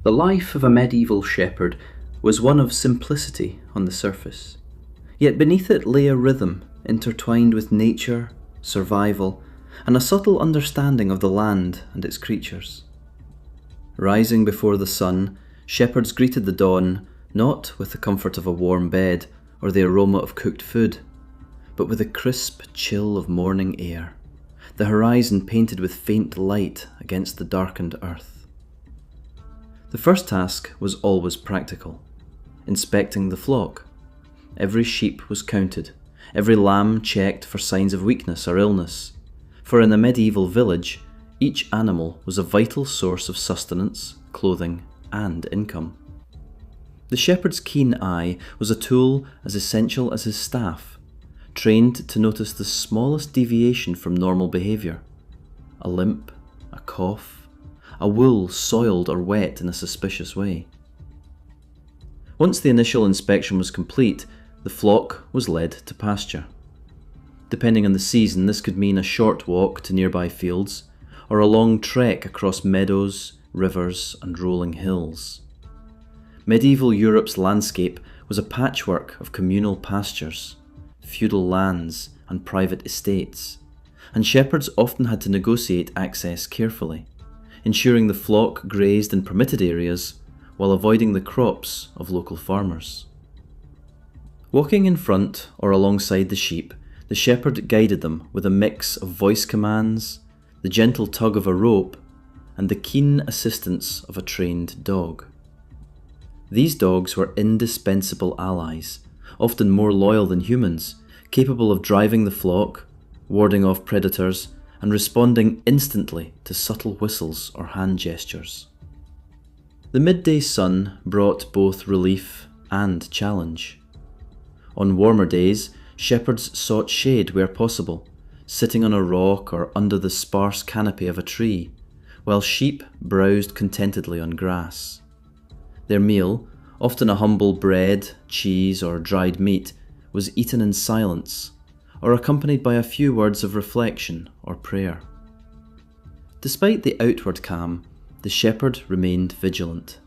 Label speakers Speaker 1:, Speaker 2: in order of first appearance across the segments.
Speaker 1: The life of a medieval shepherd was one of simplicity on the surface, yet beneath it lay a rhythm intertwined with nature, survival, and a subtle understanding of the land and its creatures. Rising before the sun, shepherds greeted the dawn not with the comfort of a warm bed or the aroma of cooked food, but with the crisp chill of morning air, the horizon painted with faint light against the darkened earth. The first task was always practical, inspecting the flock. Every sheep was counted, every lamb checked for signs of weakness or illness, for in a medieval village, each animal was a vital source of sustenance, clothing, and income. The shepherd's keen eye was a tool as essential as his staff, trained to notice the smallest deviation from normal behaviour. A limp, a cough, a wool soiled or wet in a suspicious way. Once the initial inspection was complete, the flock was led to pasture. Depending on the season, this could mean a short walk to nearby fields, or a long trek across meadows, rivers, and rolling hills. Medieval Europe's landscape was a patchwork of communal pastures, feudal lands, and private estates, and shepherds often had to negotiate access carefully, ensuring the flock grazed in permitted areas while avoiding the crops of local farmers. Walking in front or alongside the sheep, the shepherd guided them with a mix of voice commands, the gentle tug of a rope, and the keen assistance of a trained dog. These dogs were indispensable allies, often more loyal than humans, capable of driving the flock, warding off predators, and responding instantly to subtle whistles or hand gestures. The midday sun brought both relief and challenge. On warmer days, shepherds sought shade where possible, sitting on a rock or under the sparse canopy of a tree, while sheep browsed contentedly on grass. Their meal, often a humble bread, cheese, or dried meat, was eaten in silence, or accompanied by a few words of reflection or prayer. Despite the outward calm, the shepherd remained vigilant.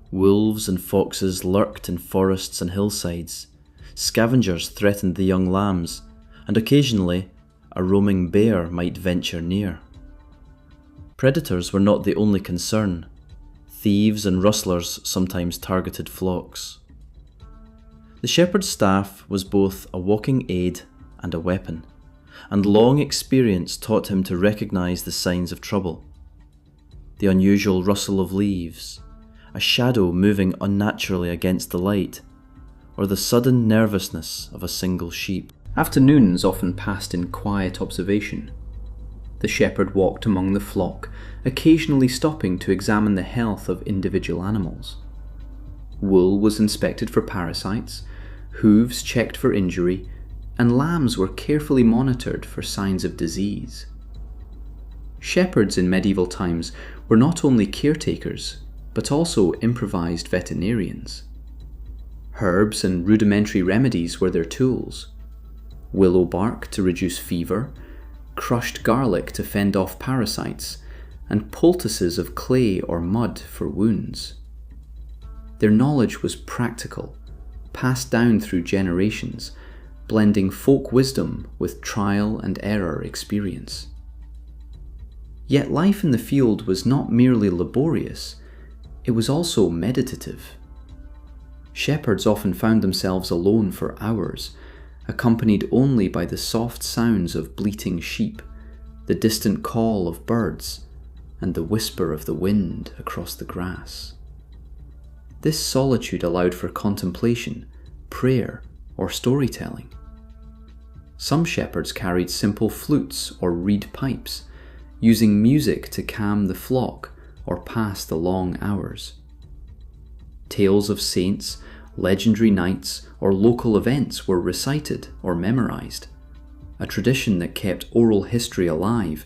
Speaker 1: Wolves and foxes lurked in forests and hillsides, scavengers threatened the young lambs, and occasionally a roaming bear might venture near. Predators were not the only concern. Thieves and rustlers sometimes targeted flocks. The shepherd's staff was both a walking aid and a weapon, and long experience taught him to recognise the signs of trouble. The unusual rustle of leaves, a shadow moving unnaturally against the light, or the sudden nervousness of a single sheep.
Speaker 2: Afternoons often passed in quiet observation. The shepherd walked among the flock, occasionally stopping to examine the health of individual animals. Wool was inspected for parasites, hooves checked for injury, and lambs were carefully monitored for signs of disease. Shepherds in medieval times were not only caretakers, but also improvised veterinarians. Herbs and rudimentary remedies were their tools. Willow bark to reduce fever, crushed garlic to fend off parasites, and poultices of clay or mud for wounds. Their knowledge was practical, passed down through generations, blending folk wisdom with trial and error experience. Yet life in the field was not merely laborious, it was also meditative. Shepherds often found themselves alone for hours, accompanied only by the soft sounds of bleating sheep, the distant call of birds, and the whisper of the wind across the grass. This solitude allowed for contemplation, prayer, or storytelling. Some shepherds carried simple flutes or reed pipes, using music to calm the flock or pass the long hours. Tales of saints, legendary knights, or local events were recited or memorized, a tradition that kept oral history alive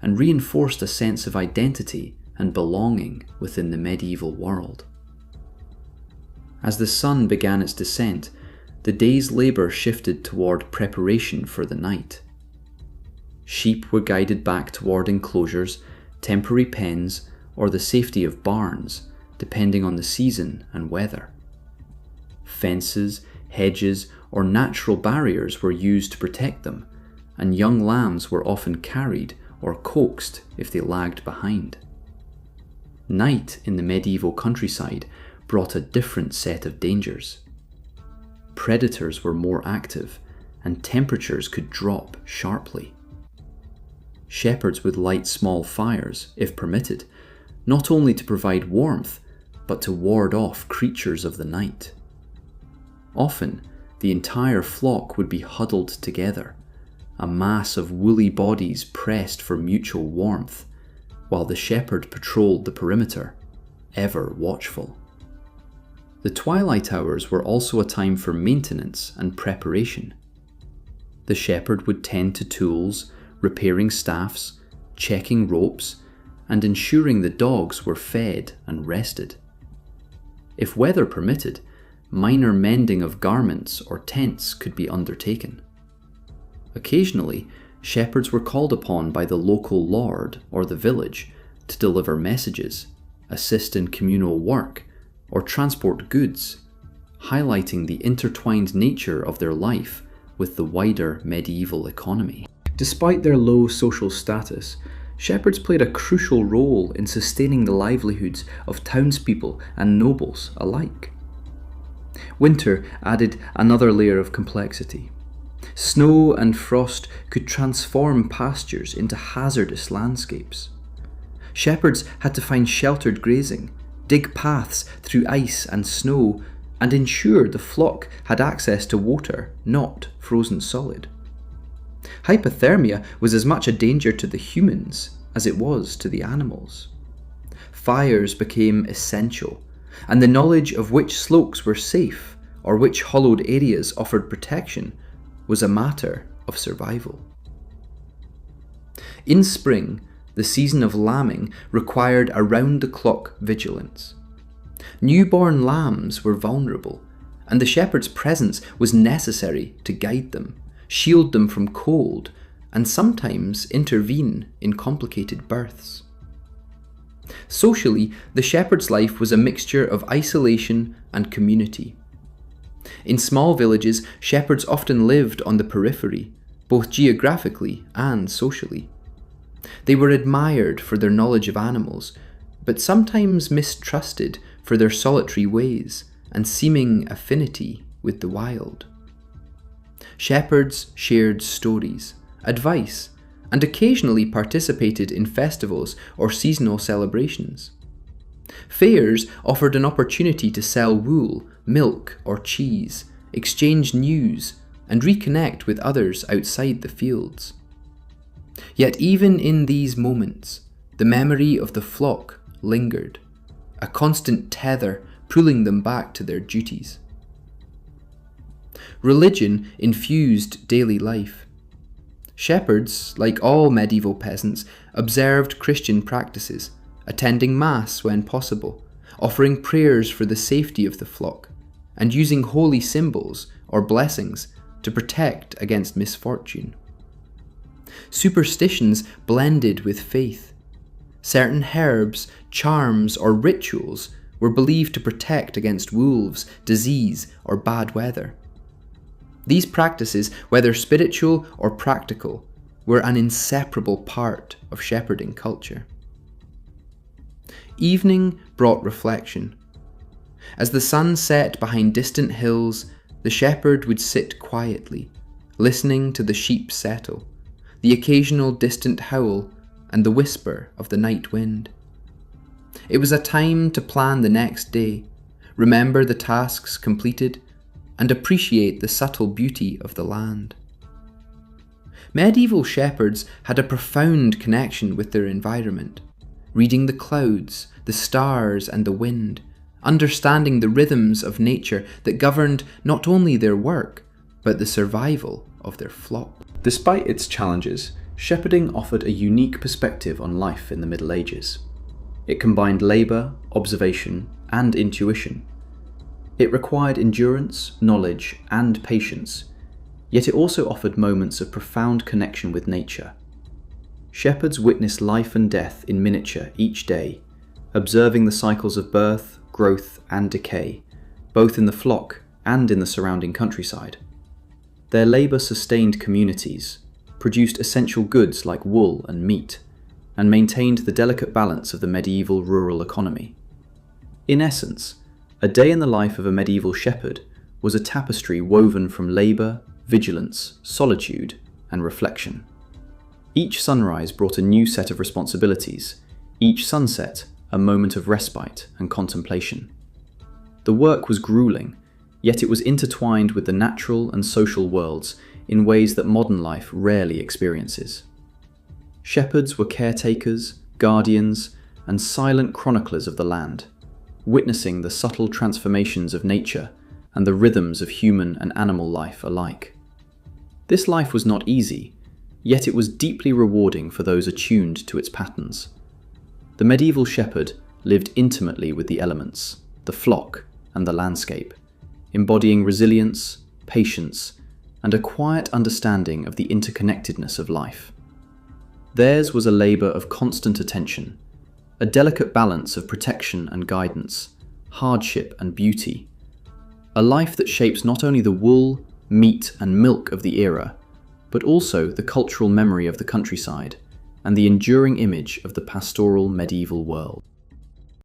Speaker 2: and reinforced a sense of identity and belonging within the medieval world. As the sun began its descent, the day's labour shifted toward preparation for the night. Sheep were guided back toward enclosures, temporary pens, or the safety of barns, depending on the season and weather. Fences, hedges, or natural barriers were used to protect them, and young lambs were often carried or coaxed if they lagged behind. Night in the medieval countryside brought a different set of dangers. Predators were more active, and temperatures could drop sharply. Shepherds would light small fires, if permitted, not only to provide warmth, but to ward off creatures of the night. Often, the entire flock would be huddled together, a mass of woolly bodies pressed for mutual warmth, while the shepherd patrolled the perimeter, ever watchful. The twilight hours were also a time for maintenance and preparation. The shepherd would tend to tools, repairing staffs, checking ropes, and ensuring the dogs were fed and rested. If weather permitted, minor mending of garments or tents could be undertaken. Occasionally, shepherds were called upon by the local lord or the village to deliver messages, assist in communal work, or transport goods, highlighting the intertwined nature of their life with the wider medieval economy. Despite their low social status, shepherds played a crucial role in sustaining the livelihoods of townspeople and nobles alike. Winter added another layer of complexity. Snow and frost could transform pastures into hazardous landscapes. Shepherds had to find sheltered grazing, dig paths through ice and snow, and ensure the flock had access to water, not frozen solid. Hypothermia was as much a danger to the humans as it was to the animals. Fires became essential, and the knowledge of which slopes were safe or which hollowed areas offered protection was a matter of survival. In spring, the season of lambing required around-the-clock vigilance. Newborn lambs were vulnerable, and the shepherd's presence was necessary to guide them, shield them from cold, and sometimes intervene in complicated births. Socially, the shepherd's life was a mixture of isolation and community. In small villages, shepherds often lived on the periphery, both geographically and socially. They were admired for their knowledge of animals, but sometimes mistrusted for their solitary ways and seeming affinity with the wild. Shepherds shared stories, advice, and occasionally participated in festivals or seasonal celebrations. Fairs offered an opportunity to sell wool, milk, or cheese, exchange news, and reconnect with others outside the fields. Yet even in these moments, the memory of the flock lingered, a constant tether pulling them back to their duties. Religion infused daily life. Shepherds, like all medieval peasants, observed Christian practices, attending Mass when possible, offering prayers for the safety of the flock, and using holy symbols or blessings to protect against misfortune. Superstitions blended with faith. Certain herbs, charms, or rituals were believed to protect against wolves, disease, or bad weather. These practices, whether spiritual or practical, were an inseparable part of shepherding culture. Evening brought reflection. As the sun set behind distant hills, the shepherd would sit quietly, listening to the sheep settle, the occasional distant howl, and the whisper of the night wind. It was a time to plan the next day, remember the tasks completed, and appreciate the subtle beauty of the land. Medieval shepherds had a profound connection with their environment, reading the clouds, the stars, and the wind, understanding the rhythms of nature that governed not only their work, but the survival of their flock. Despite its challenges, shepherding offered a unique perspective on life in the Middle Ages. It combined labour, observation, and intuition. It required endurance, knowledge, and patience, yet it also offered moments of profound connection with nature. Shepherds witnessed life and death in miniature each day, observing the cycles of birth, growth, and decay, both in the flock and in the surrounding countryside. Their labour sustained communities, produced essential goods like wool and meat, and maintained the delicate balance of the medieval rural economy. In essence, a day in the life of a medieval shepherd was a tapestry woven from labour, vigilance, solitude, and reflection. Each sunrise brought a new set of responsibilities, each sunset a moment of respite and contemplation. The work was grueling, yet it was intertwined with the natural and social worlds in ways that modern life rarely experiences. Shepherds were caretakers, guardians, and silent chroniclers of the land, witnessing the subtle transformations of nature and the rhythms of human and animal life alike. This life was not easy, yet it was deeply rewarding for those attuned to its patterns. The medieval shepherd lived intimately with the elements, the flock, and the landscape, embodying resilience, patience, and a quiet understanding of the interconnectedness of life. Theirs was a labour of constant attention, a delicate balance of protection and guidance, hardship and beauty, a life that shapes not only the wool, meat, and milk of the era, but also the cultural memory of the countryside and the enduring image of the pastoral medieval world.